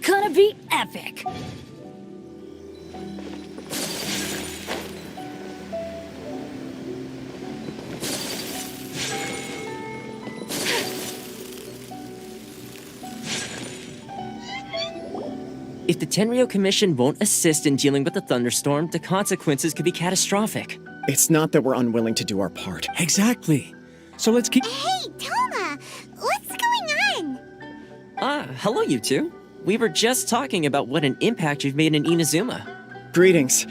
Gonna be epic! If the Tenryo Commission won't assist in dealing with the thunderstorm, the consequences could be catastrophic. It's not that we're unwilling to do our part. Exactly. So let's keep... Hey, Toma! What's going on? Hello you two. We were just talking about what an impact you've made in Inazuma. Greetings.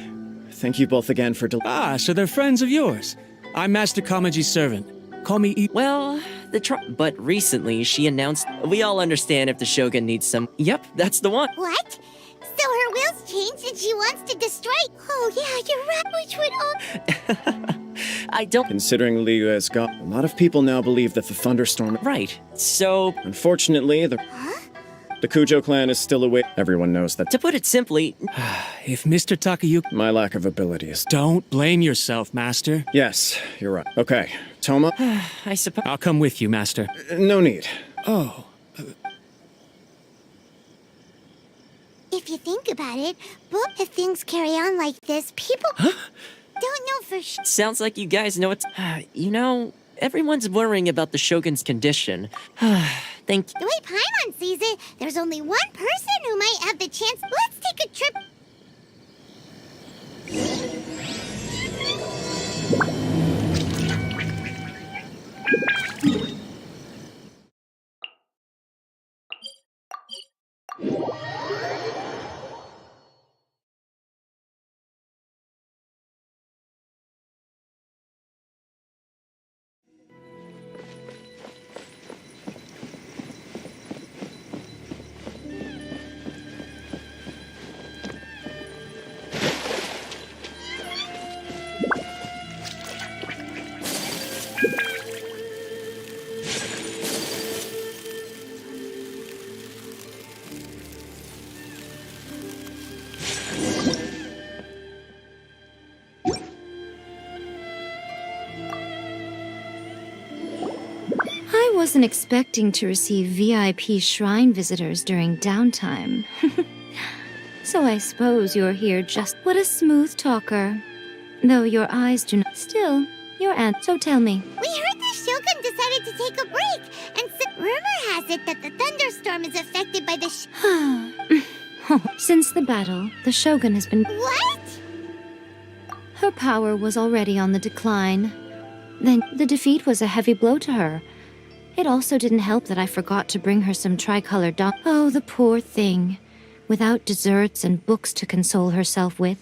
Thank you both again for Ah, so they're friends of yours. I'm Master Kamaji's servant. Call me Well, but recently she announced... We all understand if the Shogun needs some... Yep, that's the one. What? So her will's changed and she wants to destroy... Oh yeah, you're right, which would all... I don't... Considering Liu has gone, a lot of people now believe that the thunderstorm... Right, so... Unfortunately, the Kujo clan is still away. Everyone knows that. To put it simply... If Mr. Takayuki... My lack of abilities. Don't blame yourself, Master. Yes, you're right. Okay, Toma? I suppose... I'll come with you, Master. No need. Oh. If you think about it, if things carry on like this, people don't know for sure. Sounds like you guys know it's... you know, everyone's worrying about the Shogun's condition. Thank you. The way Paimon sees it, there's only one person who might have the chance. Let's take a trip. I wasn't expecting to receive VIP shrine visitors during downtime. So I suppose you're here just... What a smooth talker. Though your eyes do not... Still, your aunt... So tell me. We heard the Shogun decided to take a break, and rumor has it that the thunderstorm is affected by the Since the battle, the Shogun has been... What? Her power was already on the decline. Then the defeat was a heavy blow to her. It also didn't help that I forgot to bring her some tricolored dog. Oh, the poor thing. Without desserts and books to console herself with.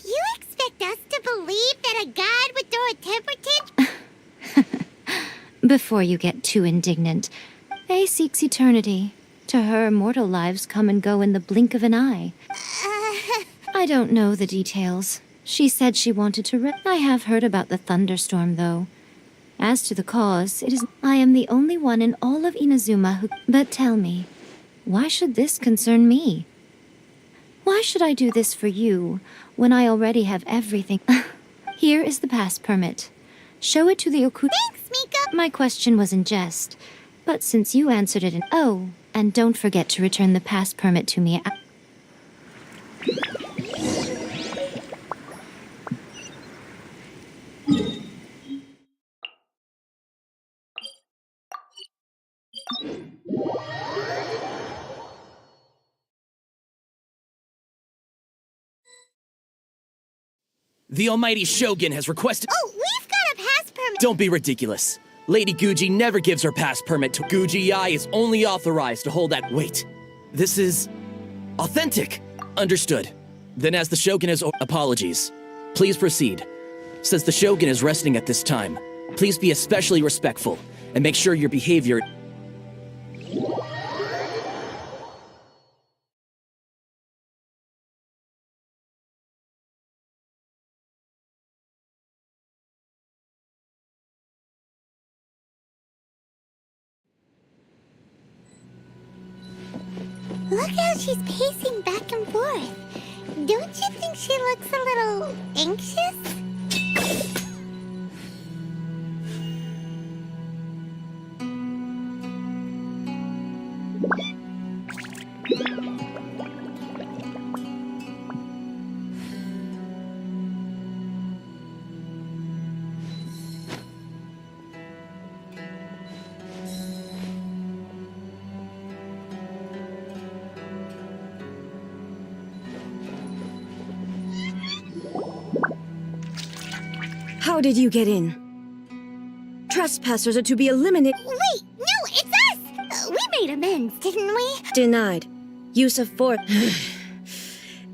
You expect us to believe that a god would throw a temper tantrum? Before you get too indignant, Faye seeks eternity. To her, mortal lives come and go in the blink of an eye. I don't know the details. She said she wanted to rest. I have heard about the thunderstorm, though. As to the cause, it is... I am the only one in all of Inazuma who... But tell me, why should this concern me? Why should I do this for you, when I already have everything? Here is the pass permit. Show it to the Oku... Thanks, Mika! My question was in jest, but since you answered it in... Oh, and don't forget to return the pass permit to me. The almighty Shogun has requested— Oh, we've got a pass permit. Don't be ridiculous. Lady Guji never gives her pass permit to— Guji-ai is only authorized to hold that— Wait, this is authentic. Understood. Then as the Shogun has— Apologies. Please proceed. Since the Shogun is resting at this time, please be especially respectful and make sure your behavior— Look how she's pacing back and forth. Don't you think she looks a little anxious? How did you get in? Trespassers are to be eliminated. Wait, no, it's us! We made amends, didn't we? Denied. Use of force.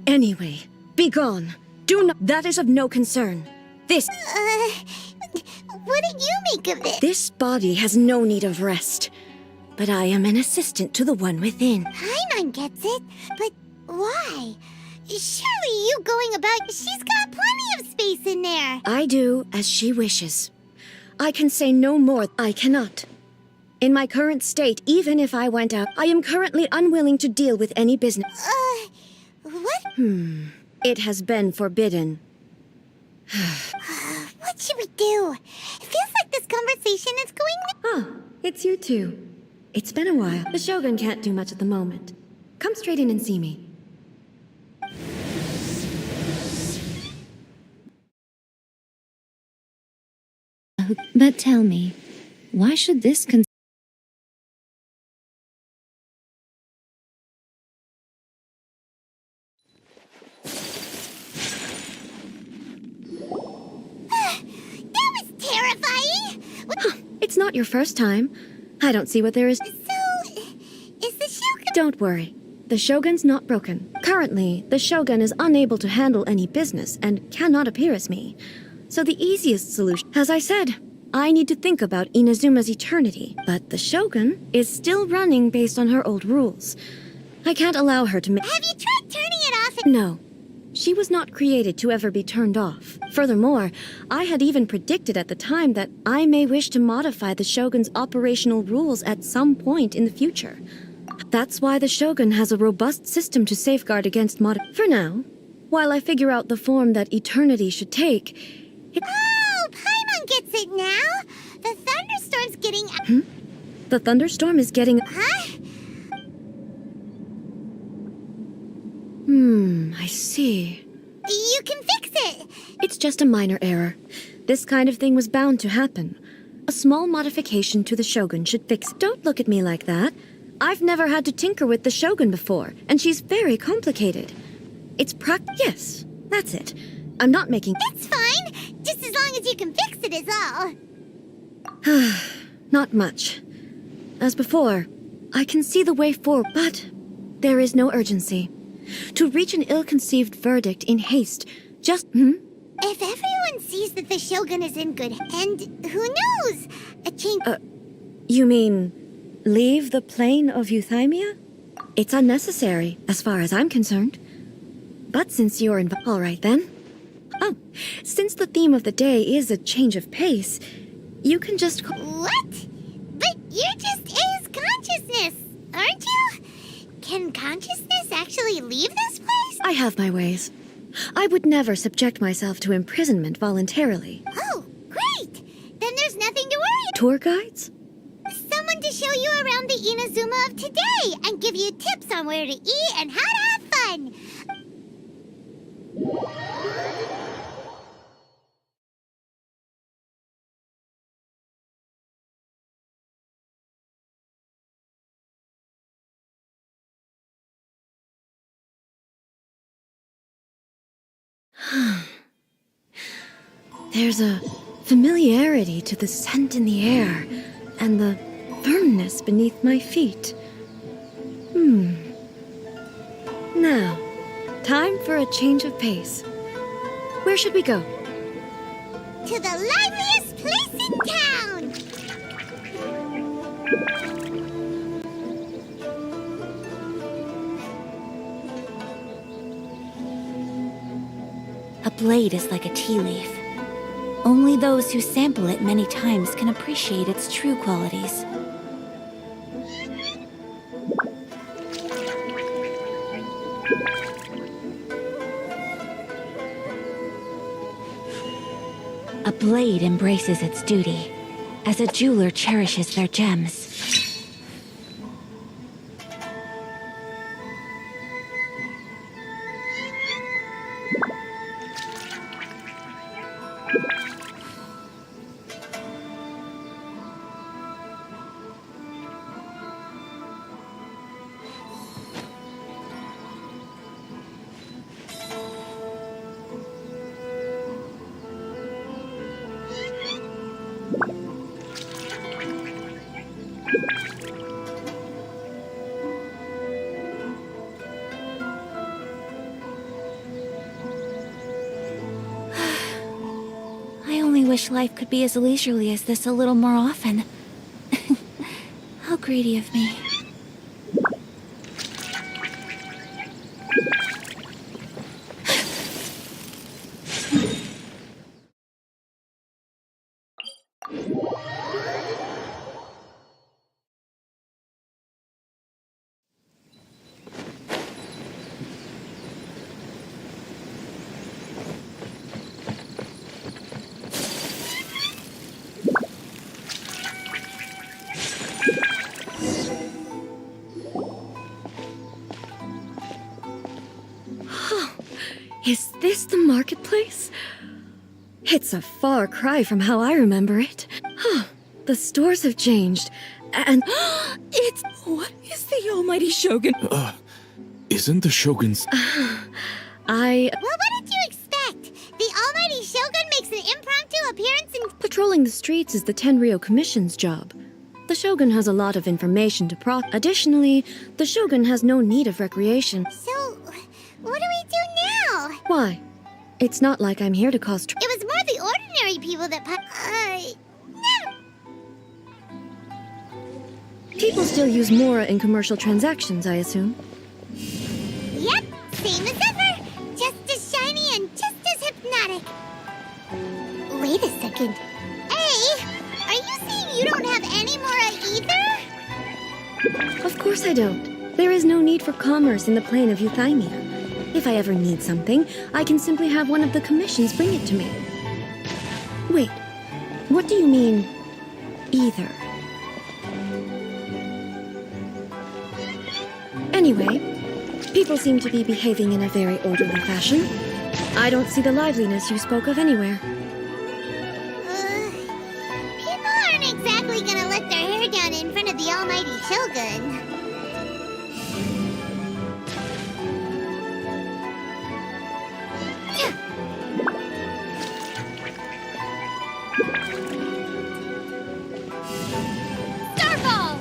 Anyway, be gone. Do not. That is of no concern. This. What did you make of it? This body has no need of rest. But I am an assistant to the one within. Paimon gets it, but why? Surely you going about, she's got plenty of space in there. I do as she wishes. I can say no more. I cannot. In my current state, even if I went out, I am currently unwilling to deal with any business. What? It has been forbidden. What should we do? It feels like this conversation is going... Ah, it's you two. It's been a while. The Shogun can't do much at the moment. Come straight in and see me. But tell me, why should this That was terrifying! It's not your first time. I don't see what there is. So, is the Shogun... Don't worry. The Shogun's not broken. Currently, the Shogun is unable to handle any business and cannot appear as me. So the easiest solution, as I said, I need to think about Inazuma's eternity. But the Shogun is still running based on her old rules. I can't allow her to Have you tried turning it off? No. She was not created to ever be turned off. Furthermore, I had even predicted at the time that I may wish to modify the Shogun's operational rules at some point in the future. That's why the Shogun has a robust system to safeguard against For now, while I figure out the form that eternity should take, Oh, Paimon gets it now! The thunderstorm's getting... the thunderstorm is getting... Huh? I see. You can fix it! It's just a minor error. This kind of thing was bound to happen. A small modification to the Shogun should fix it. Don't look at me like that. I've never had to tinker with the Shogun before, and she's very complicated. It's Yes, that's it. I'm not making... It's fine! Just as long as you can fix it is all. Not much. As before, I can see the way forward, but there is no urgency. To reach an ill-conceived verdict in haste, just... If everyone sees that the Shogun is in good... And who knows? A change... You mean... leave the plane of Euthymia? It's unnecessary, as far as I'm concerned. But since you're involved... All right, then. Oh, since the theme of the day is a change of pace, you can just... What? But you're just A's consciousness, aren't you? Can consciousness actually leave this place? I have my ways. I would never subject myself to imprisonment voluntarily. Oh, great! Then there's nothing to worry about. Tour guides? Someone to show you around the Inazuma of today and give you tips on where to eat and how to have fun. There's a familiarity to the scent in the air and the firmness beneath my feet. Now, time for a change of pace. Where should we go? To the liveliest place in town! A blade is like a tea leaf. Only those who sample it many times can appreciate its true qualities. A blade embraces its duty, as a jeweler cherishes their gems. I only wish life could be as leisurely as this a little more often. How greedy of me. Is this the marketplace? It's a far cry from how I remember it. The stores have changed, and it's... What is the almighty Shogun? Isn't the Shogun's... I... Well, what did you expect? The almighty Shogun makes an impromptu appearance in... Patrolling the streets is the Tenryou Commission's job. The Shogun has a lot of information to Additionally, the Shogun has no need of recreation. So, what do we do now? Why? It's not like I'm here to cause It was more the ordinary people that People still use Mora in commercial transactions, I assume. Yep, same as ever. Just as shiny and just as hypnotic. Wait a second. Hey, are you saying you don't have any Mora either? Of course I don't. There is no need for commerce in the plane of Euthymia. If I ever need something, I can simply have one of the commissions bring it to me. Wait, what do you mean, either? Anyway, people seem to be behaving in a very orderly fashion. I don't see the liveliness you spoke of anywhere. People aren't exactly gonna let their hair down in front of the almighty Shogun. Starfall!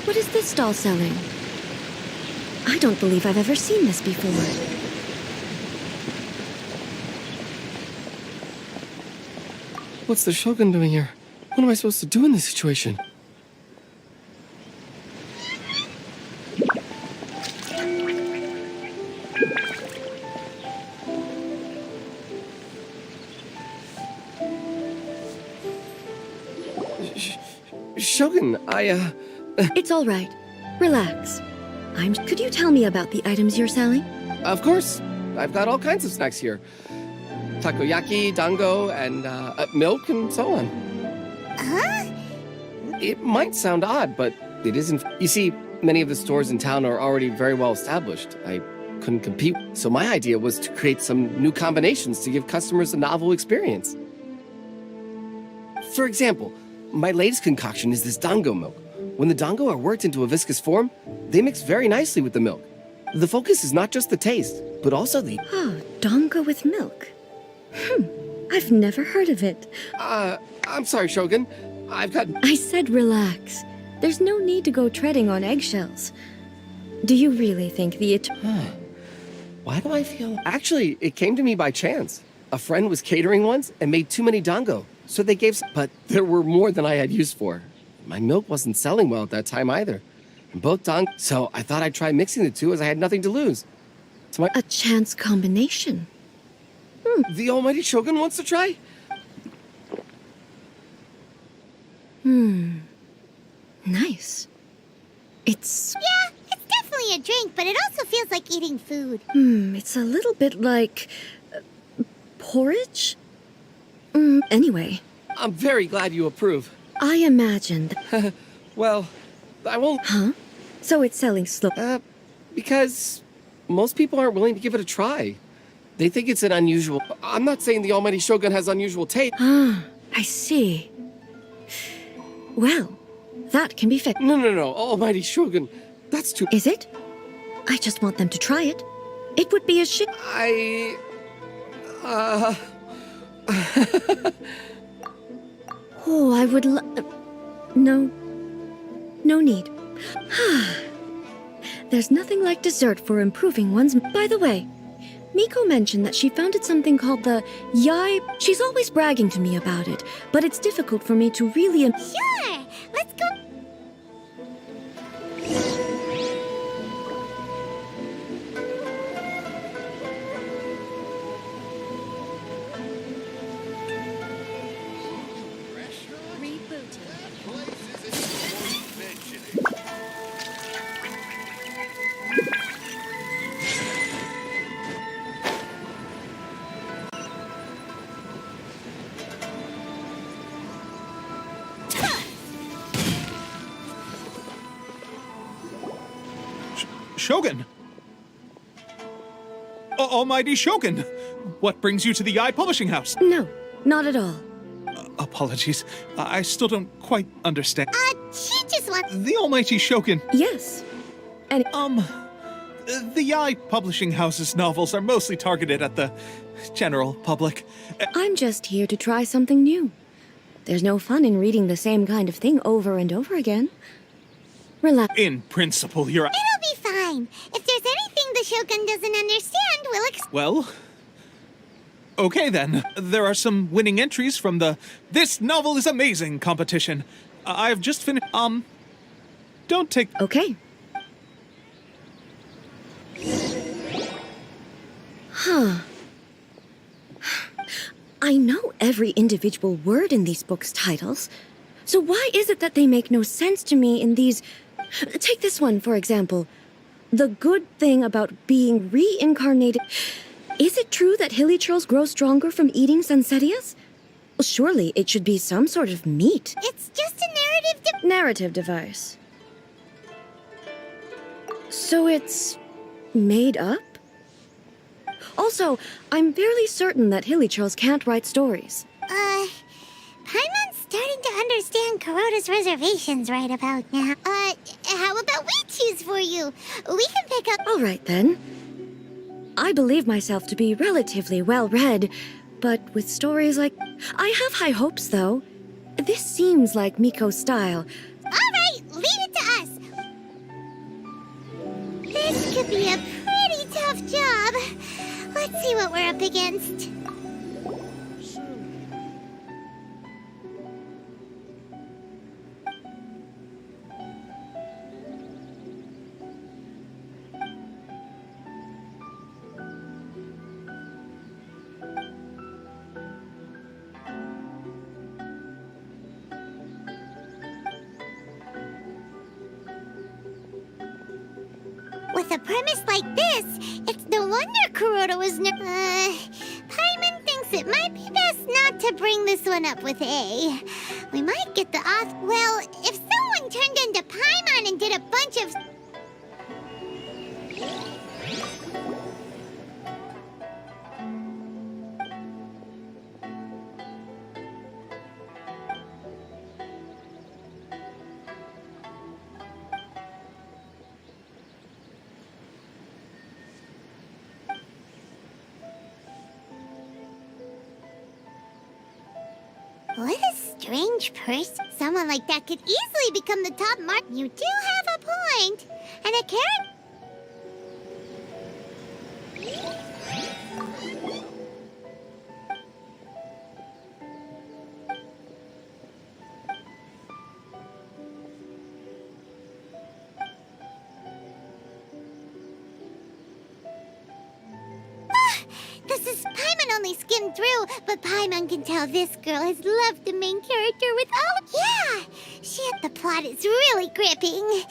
What is this stall selling? I don't believe I've ever seen this before. What's the Shogun doing here? What am I supposed to do in this situation? Shogun, It's all right. Relax. Could you tell me about the items you're selling? Of course. I've got all kinds of snacks here. Takoyaki, dango, and milk, and so on. Huh? It might sound odd, but it isn't. You see, many of the stores in town are already very well established. I couldn't compete, so my idea was to create some new combinations to give customers a novel experience. For example, my latest concoction is this dango milk. When the dango are worked into a viscous form, they mix very nicely with the milk. The focus is not just the taste, but also the... Oh, dango with milk. I've never heard of it. I'm sorry, Shogun. I've got... I said relax. There's no need to go treading on eggshells. Do you really think the Why do I feel... Actually, it came to me by chance. A friend was catering once and made too many dango, so they gave... But there were more than I had use for. My milk wasn't selling well at that time either. And both dango... So I thought I'd try mixing the two as I had nothing to lose. So a chance combination? The almighty Shogun wants to try? Nice. It's... Yeah, it's definitely a drink, but it also feels like eating food. It's a little bit like... porridge? Anyway. I'm very glad you approve. I imagined... Well, I won't... Huh? So it's selling slow... Because most people aren't willing to give it a try. They think it's an unusual... I'm not saying the almighty Shogun has unusual taste. I see. Well, that can be fixed. No, almighty Shogun. That's too... Is it? I just want them to try it. It would be a shit... Oh, I would No. No need. There's nothing like dessert for improving one's... By the way, Miko mentioned that she founded something called the Yai... She's always bragging to me about it, but it's difficult for me to really... Sure, let's go. Shogun! Almighty Shogun! What brings you to the Eye Publishing House? No, not at all. Apologies. I still don't quite understand. She just wants... The Almighty Shogun. Yes. And... The Eye Publishing House's novels are mostly targeted at the general public. I'm just here to try something new. There's no fun in reading the same kind of thing over and over again. Relax. In principle, you're... It'll be fine. If there's anything the Shogun doesn't understand, we'll Well... Okay then. There are some winning entries from the This Novel is Amazing competition. I've just finished... Don't take... Okay. I know every individual word in these books' titles. So why is it that they make no sense to me in these... Take this one, for example. The good thing about being reincarnated... Is it true that hilly churls grow stronger from eating Sansetias? Well, surely it should be some sort of meat. It's just a narrative Narrative device. So it's... made up? Also, I'm fairly certain that hilly churls can't write stories. Paimon's starting to understand Kuroda's reservations right about now. How about we choose for you? We can pick up... All right, then. I believe myself to be relatively well-read, but with stories like... I have high hopes, though. This seems like Miko's style. All right, leave it to us. This could be a pretty tough job. Let's see what we're up against. With a premise like this, it's no wonder Kuroda was Paimon thinks it might be best not to bring this one up with A. We might get the well, if someone turned into Paimon and did a bunch of... What a strange person. Someone like that could easily become the top mark. You do have a point. And a character... This is Paimon only skimmed through, but Paimon can tell this girl has loved the main character with all... Yeah! Shit, the plot is really gripping.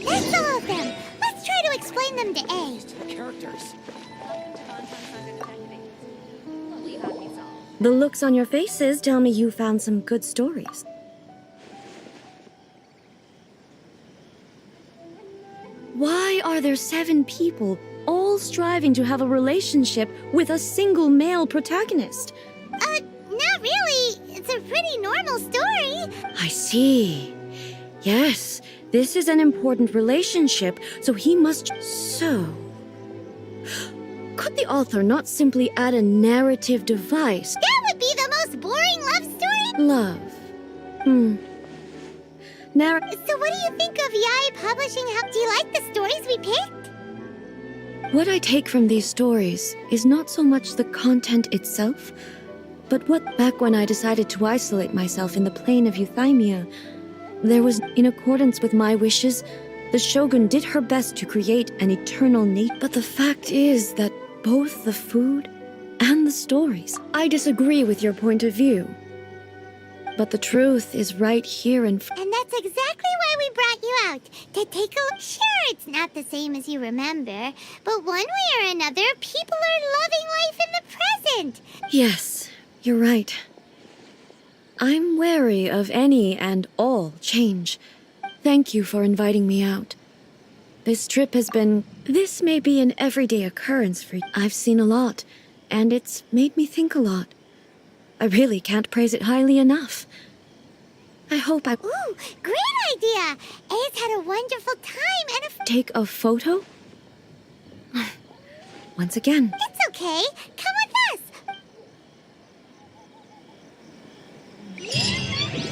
That's all of them. Let's try to explain them to A. Characters. The looks on your faces tell me you found some good stories. Why are there 7 people all striving to have a relationship with a single male protagonist? Not really. It's a pretty normal story. I see. Yes, this is an important relationship, so he must... So... Could the author not simply add a narrative device? That would be the most boring love story. Love. So what do you think of Yai Publishing? How do you like the stories we picked? What I take from these stories is not so much the content itself, but what back when I decided to isolate myself in the plane of Euthymia, there was, in accordance with my wishes, the Shogun did her best to create an eternal nature. But the fact is that both the food and the stories, I disagree with your point of view. But the truth is right here in And that's exactly why we brought you out. To take a look. Sure, it's not the same as you remember, but one way or another, people are loving life in the present. Yes, you're right. I'm wary of any and all change. Thank you for inviting me out. This trip has been... This may be an everyday occurrence for you. I've seen a lot, and it's made me think a lot. I really can't praise it highly enough. I hope I... Ooh, great idea! A's had a wonderful time and Take a photo? Once again. It's okay. Come with us.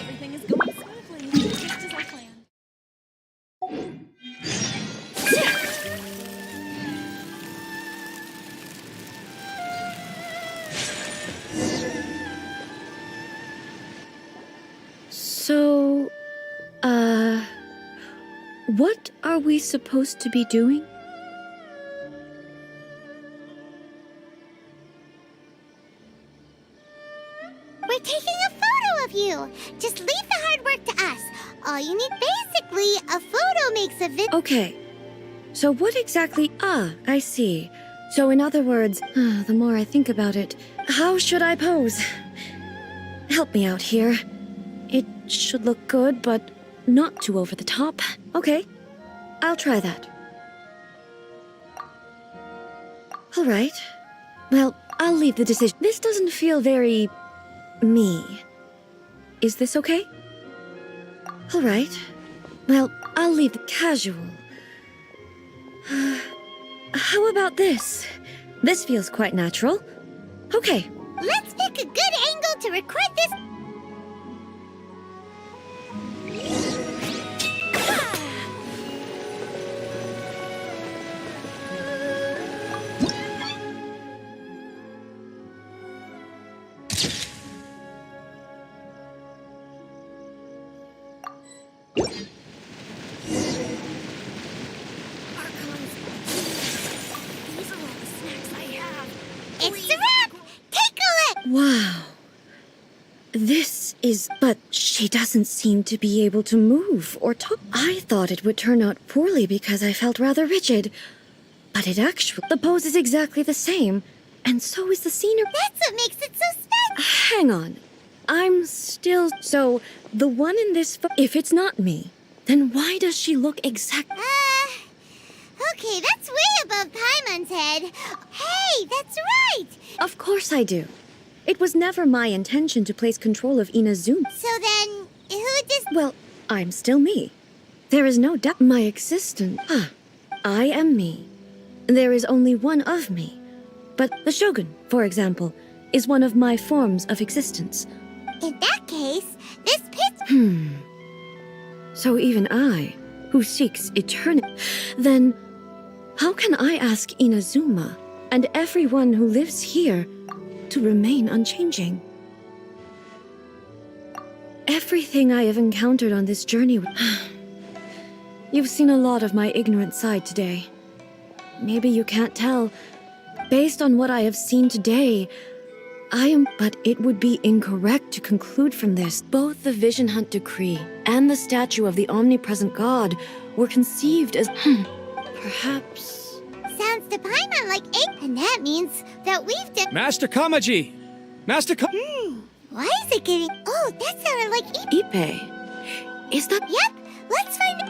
Everything is going smoothly, just as I planned. So, what are we supposed to be doing? We're taking a photo of you. Just leave the hard work to us. All you need, basically, a photo makes a vid... Okay. So what exactly... I see. So in other words, the more I think about it, how should I pose? Help me out here. It should look good, but not too over the top. Okay, I'll try that. All right. Well, I'll leave the decision. This doesn't feel very... me. Is this okay? All right. Well, I'll leave the casual. How about this? This feels quite natural. Okay. Let's pick a good angle to record this... but she doesn't seem to be able to move or talk. I thought it would turn out poorly because I felt rather rigid. But it actually, the pose is exactly the same, and so is the scenery. That's what makes it so special. Hang on. I'm still... So, the one in this if it's not me, then why does she look exact... Okay, that's way above Paimon's head. Hey, that's right! Of course I do. It was never my intention to place control of Inazuma. So then, who does... Well, I'm still me. There is no doubt my existence. I am me. There is only one of me. But the Shogun, for example, is one of my forms of existence. In that case, this pit... So even I, who seeks eternity, then how can I ask Inazuma and everyone who lives here to remain unchanging? Everything I have encountered on this journey... You've seen a lot of my ignorant side today. Maybe you can't tell. Based on what I have seen today, but it would be incorrect to conclude from this. Both the Vision Hunt Decree and the statue of the omnipresent god were conceived as... Perhaps... Sounds to Paimon like eight, and that means that we've done... Master Kamaji! Master Why is it getting... Oh, that sounded like Ipe. Is that... Yep, let's find out.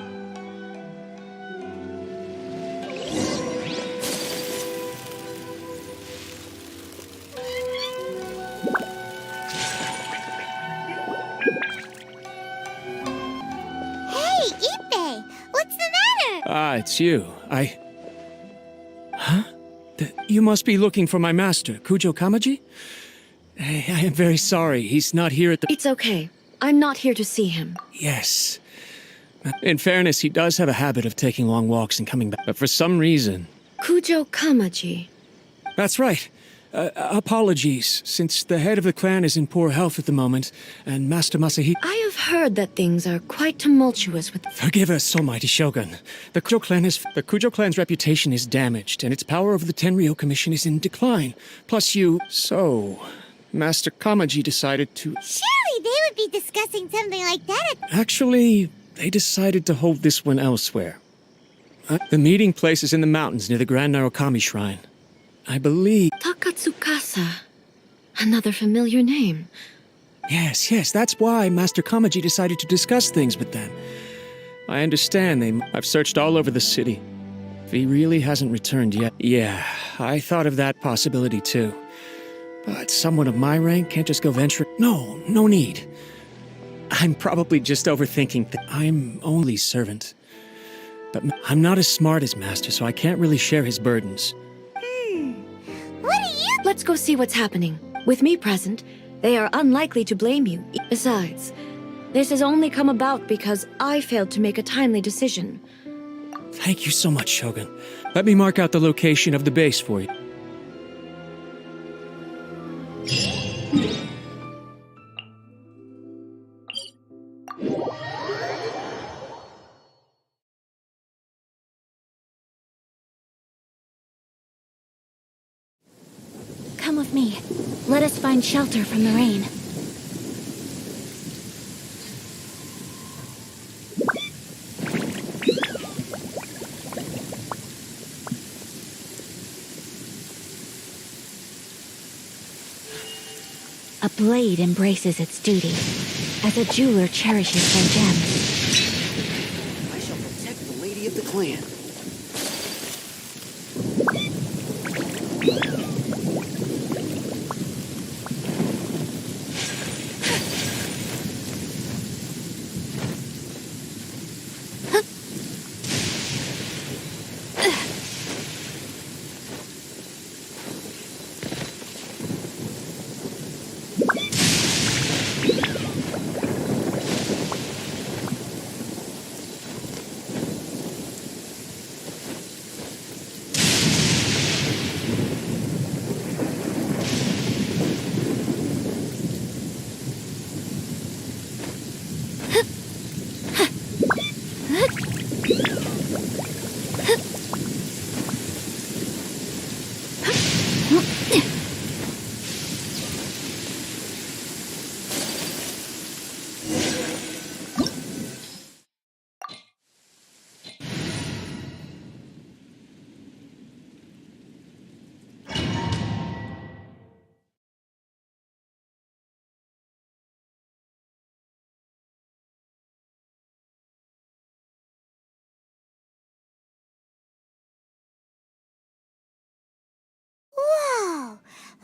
Hey, Ipe! What's the matter? Ah, it's you. Huh? You must be looking for my master, Kujo Kamaji? I am very sorry. He's not here at the... It's okay. I'm not here to see him. Yes. In fairness, he does have a habit of taking long walks and coming back. But for some reason... Kujo Kamaji. That's right. Apologies, since the head of the clan is in poor health at the moment, and Master Masahito... I have heard that things are quite tumultuous with... Forgive us, almighty Shogun. The Kujo clan's reputation is damaged, and its power over the Tenryo Commission is in decline. Plus So, Master Kamaji decided to... Surely they would be discussing something like that at... Actually, they decided to hold this one elsewhere. The meeting place is in the mountains near the Grand Narukami Shrine. I believe... Takatsukasa. Another familiar name. Yes, that's why Master Kamaji decided to discuss things with them. I understand I've searched all over the city. If he really hasn't returned yet... Yeah, I thought of that possibility too. But someone of my rank can't just go venturing... No need. I'm probably just overthinking that I'm only servant. But I'm not as smart as Master, so I can't really share his burdens. What are you... Let's go see what's happening. With me present, they are unlikely to blame you. Besides, this has only come about because I failed to make a timely decision. Thank you so much, Shogun. Let me mark out the location of the base for you. Come with me. Let us find shelter from the rain. A blade embraces its duty, as a jeweler cherishes their gems. I shall protect the lady of the clan.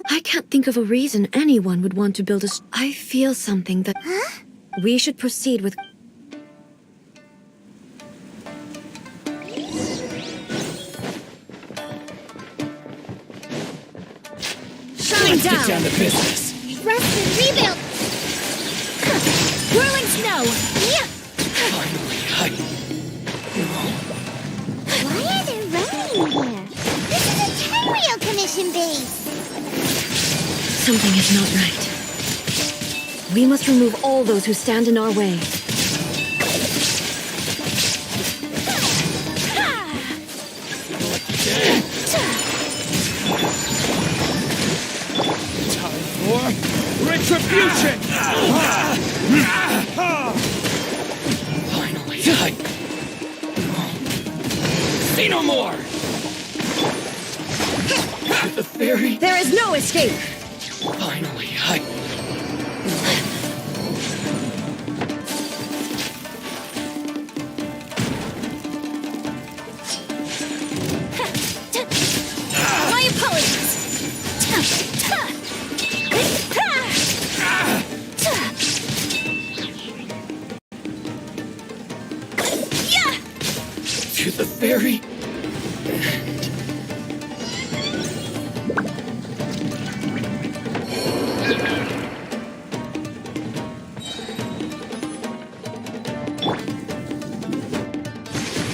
I can't think of a reason anyone would want to build a... I feel something that... Huh? We should proceed with... Let's get down to business. Rust and rebuild! Whirling snow! Yeah! Finally, Why are there running here? This is a Tenryou Commission base! Something is not right. We must remove all those who stand in our way. Retribution! finally. Say no more! The fairy. There is no escape! Finally, My apologies! to the fairy.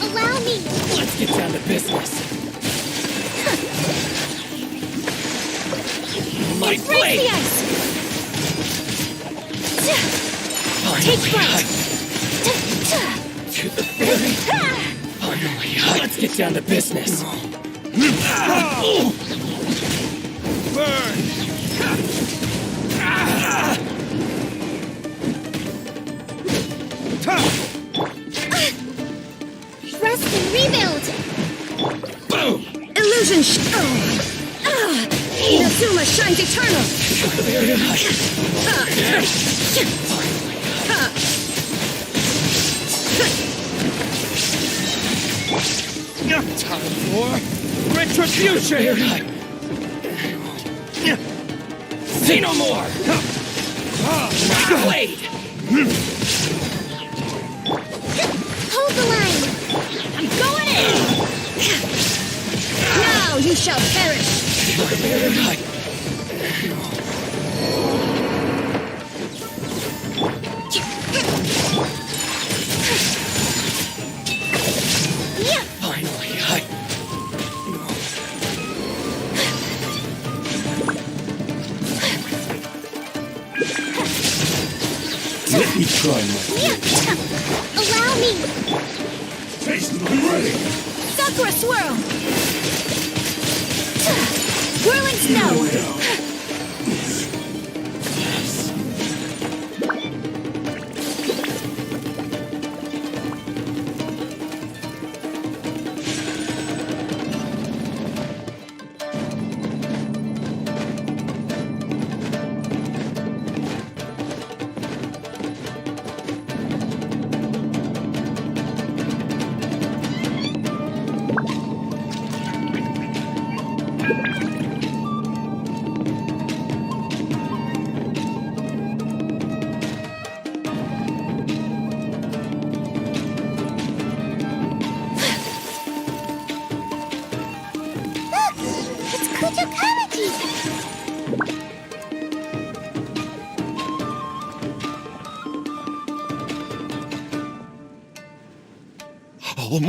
Allow me! Let's get down to business. My Break blade! the ice! Finally, Take flight! to the fairy. Finally, let's get down to business. Rust and rebuild! Illusion Inazuma shines eternal! Time for retribution! Say no more! My blade! Hold the line! I'm going in! Now you shall perish! Finally, Let me try my... Allow me! Taste my ready! Sakura swirl! Whirling snow!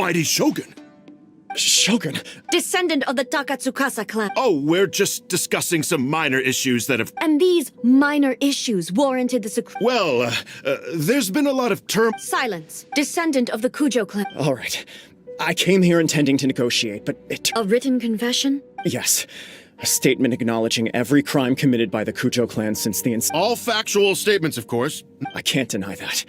Almighty Shogun! Shogun! Descendant of the Takatsukasa clan. Oh, we're just discussing some minor issues that have... And these minor issues warranted the Well, there's been a lot of Silence. Descendant of the Kujo clan. All right. I came here intending to negotiate, but it... A written confession? Yes. A statement acknowledging every crime committed by the Kujo clan since the All factual statements, of course. I can't deny that.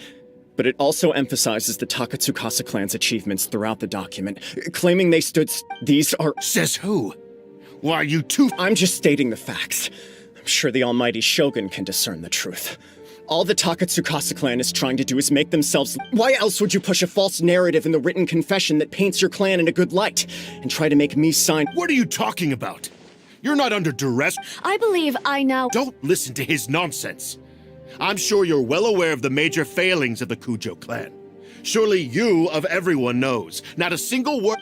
But it also emphasizes the Takatsukasa clan's achievements throughout the document, claiming they stood... These are... Says who? Why, you two... I'm just stating the facts. I'm sure the almighty Shogun can discern the truth. All the Takatsukasa clan is trying to do is make themselves... Why else would you push a false narrative in the written confession that paints your clan in a good light, and try to make me sign... What are you talking about? You're not under duress. I believe I now. Don't listen to his nonsense. I'm sure you're well aware of the major failings of the Kujo clan. Surely you, of everyone, knows. Not a single word.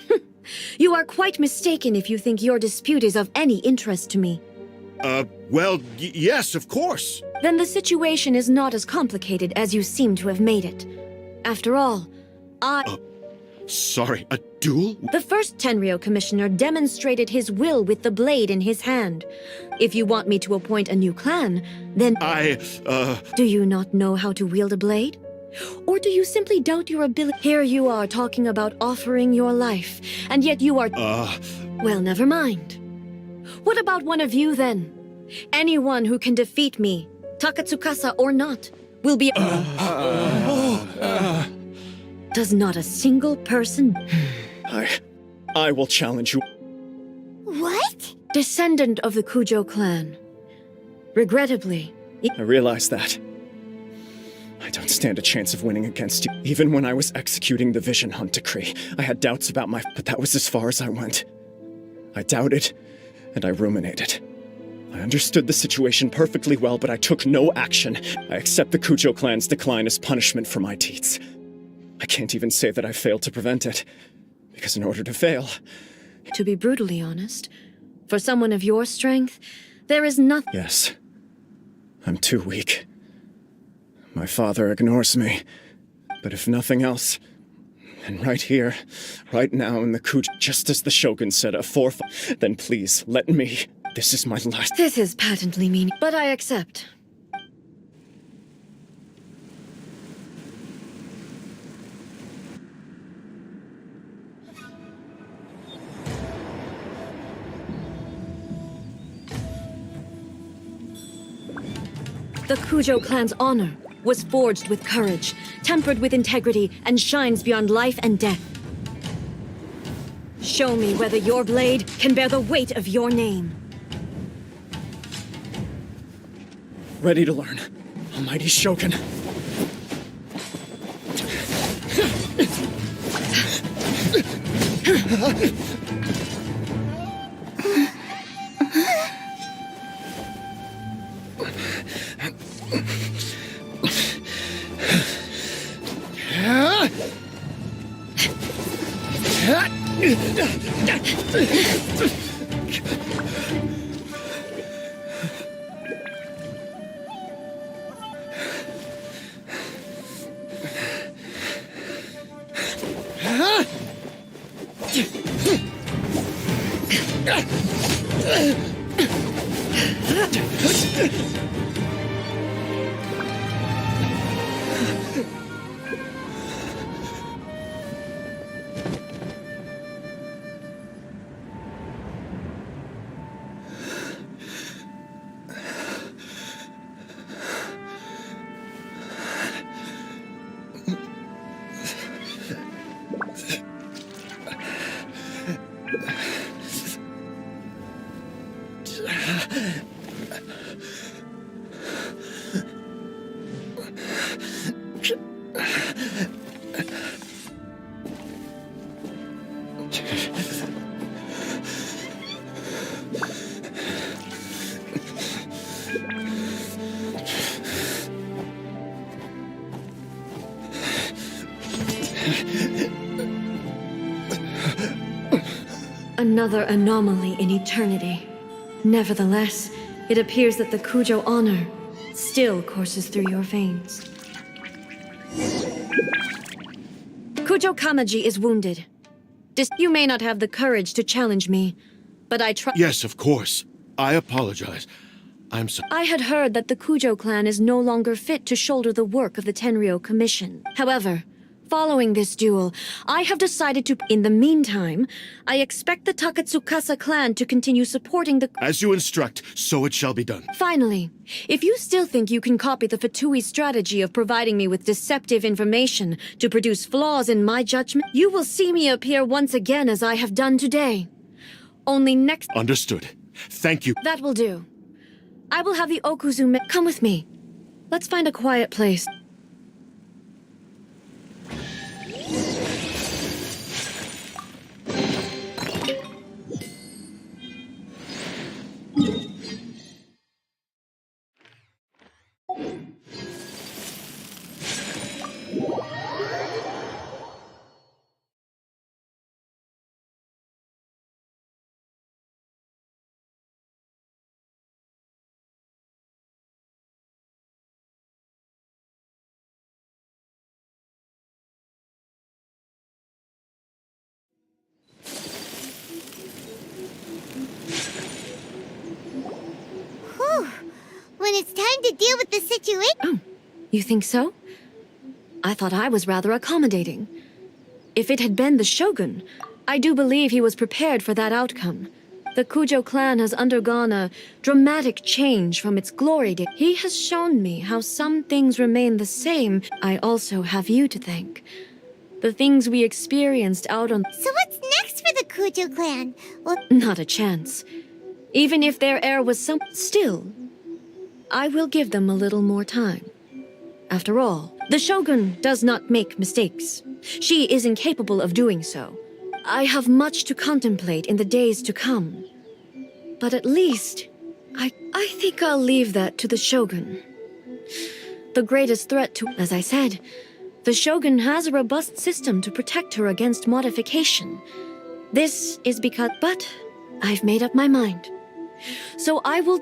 You are quite mistaken if you think your dispute is of any interest to me. Well, yes, of course. Then the situation is not as complicated as you seem to have made it. After all, Sorry, a duel? The first Tenryou commissioner demonstrated his will with the blade in his hand. If you want me to appoint a new clan, then... Do you not know how to wield a blade? Or do you simply doubt your ability? Here you are talking about offering your life, and yet you are... Well, never mind. What about one of you, then? Anyone who can defeat me, Takatsukasa or not, will be... Does not a single person... I will challenge you. What? Descendant of the Kujo clan. Regrettably... I realize that. I don't stand a chance of winning against you. Even when I was executing the Vision Hunt decree, I had doubts about but that was as far as I went. I doubted, and I ruminated. I understood the situation perfectly well, but I took no action. I accept the Kujo clan's decline as punishment for my deeds. I can't even say that I failed to prevent it, because in order to fail... To be brutally honest, for someone of your strength, there is nothing... Yes. I'm too weak. My father ignores me. But if nothing else, and right here, right now in the Kujo, just as the Shogun said, then please, let me. This is my last... This is patently mean, but I accept. The Kujo clan's honor was forged with courage, tempered with integrity, and shines beyond life and death. Show me whether your blade can bear the weight of your name. Ready to learn. Almighty Shogun. Another anomaly in eternity. Nevertheless, it appears that the Kujo honor still courses through your veins. Kujo Kamaji is wounded. You may not have the courage to challenge me, but I trust... Yes, of course. I apologize. I'm sorry. I had heard that the Kujo clan is no longer fit to shoulder the work of the Tenryou Commission. However, following this duel, I have decided to... In the meantime, I expect the Takatsukasa clan to continue supporting the... As you instruct, so it shall be done. Finally, if you still think you can copy the Fatui strategy of providing me with deceptive information to produce flaws in my judgment, you will see me appear once again as I have done today. Only next... Understood. Thank you. That will do. I will have the Okuzu... Come with me. Let's find a quiet place. when it's time to deal with the situation. Oh, you think so? I thought I was rather accommodating. If it had been the Shogun, I do believe he was prepared for that outcome. The Kujo clan has undergone a dramatic change from its glory days. He has shown me how some things remain the same. I also have you to thank. The things we experienced out on... So what's next for the Kujo clan? Well, not a chance. Even if their heir was some... Still, I will give them a little more time. After all, the Shogun does not make mistakes. She is incapable of doing so. I have much to contemplate in the days to come. But at least, I think I'll leave that to the Shogun. The greatest threat to... As I said, the Shogun has a robust system to protect her against modification. This is because... But I've made up my mind. So I will...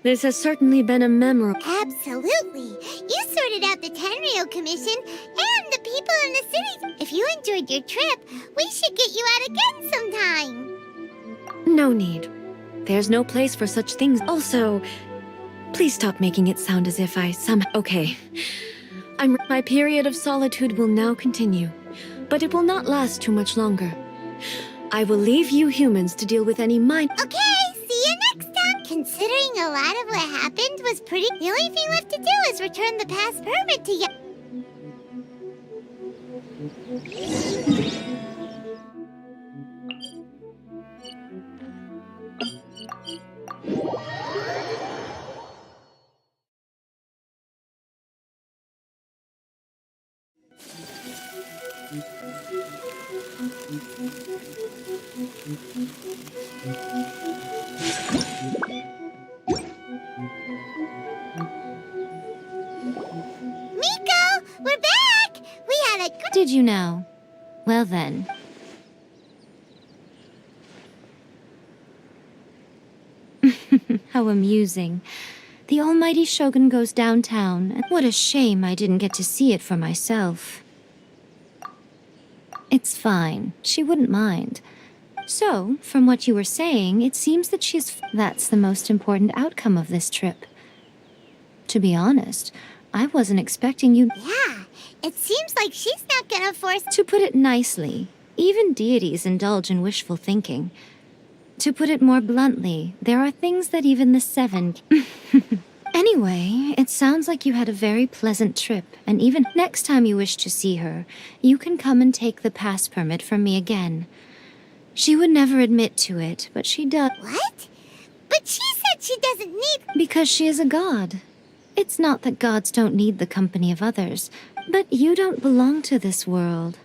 This has certainly been a memorable... absolutely. You sorted out the Tenryo Commission and the people in the city. If you enjoyed your trip, we should get you out again sometime. No need. There's no place for such things. Also, please stop making it sound as if I somehow... Okay. My period of solitude will now continue, but it will not last too much longer. I will leave you humans to deal with any mind... Okay, see you next time. Considering a lot of what happened was pretty... The only thing left to do is return the past permit to you. We're back! We had a good... Did you know? Well then. How amusing. The almighty Shogun goes downtown. What a shame I didn't get to see it for myself. It's fine. She wouldn't mind. So, from what you were saying, it seems that that's the most important outcome of this trip. To be honest, I wasn't expecting you... Yeah, it seems like she's not gonna force... To put it nicely, even deities indulge in wishful thinking. To put it more bluntly, there are things that even the Seven... Anyway, it sounds like you had a very pleasant trip, and even next time you wish to see her, you can come and take the pass permit from me again. She would never admit to it, but she does... What? But she said she doesn't need... Because she is a god. It's not that gods don't need the company of others, but you don't belong to this world.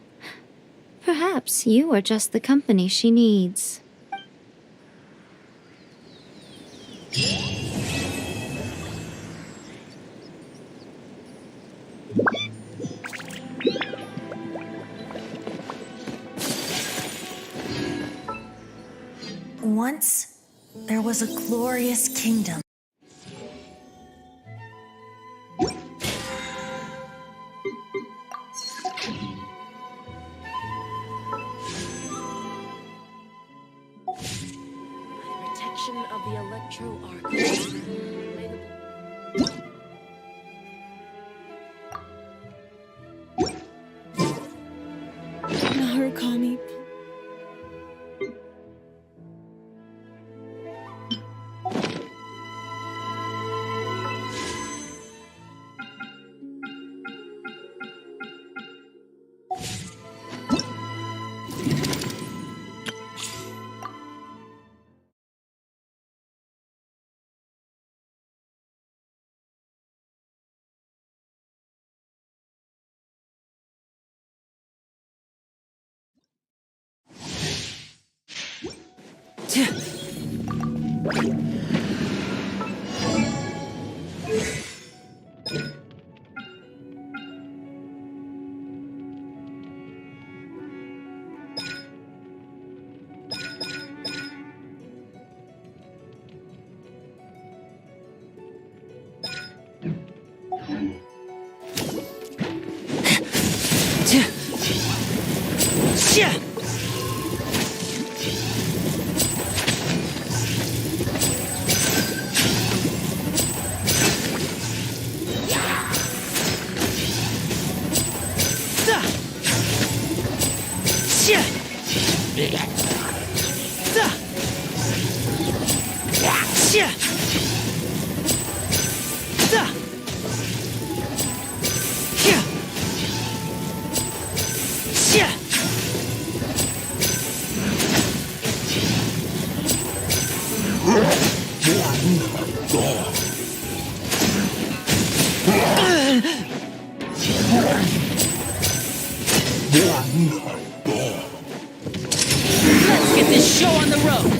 Perhaps you are just the company she needs. Once, there was a glorious kingdom. Protection of the Electro Arc. Narukami. Let's get this show on the road!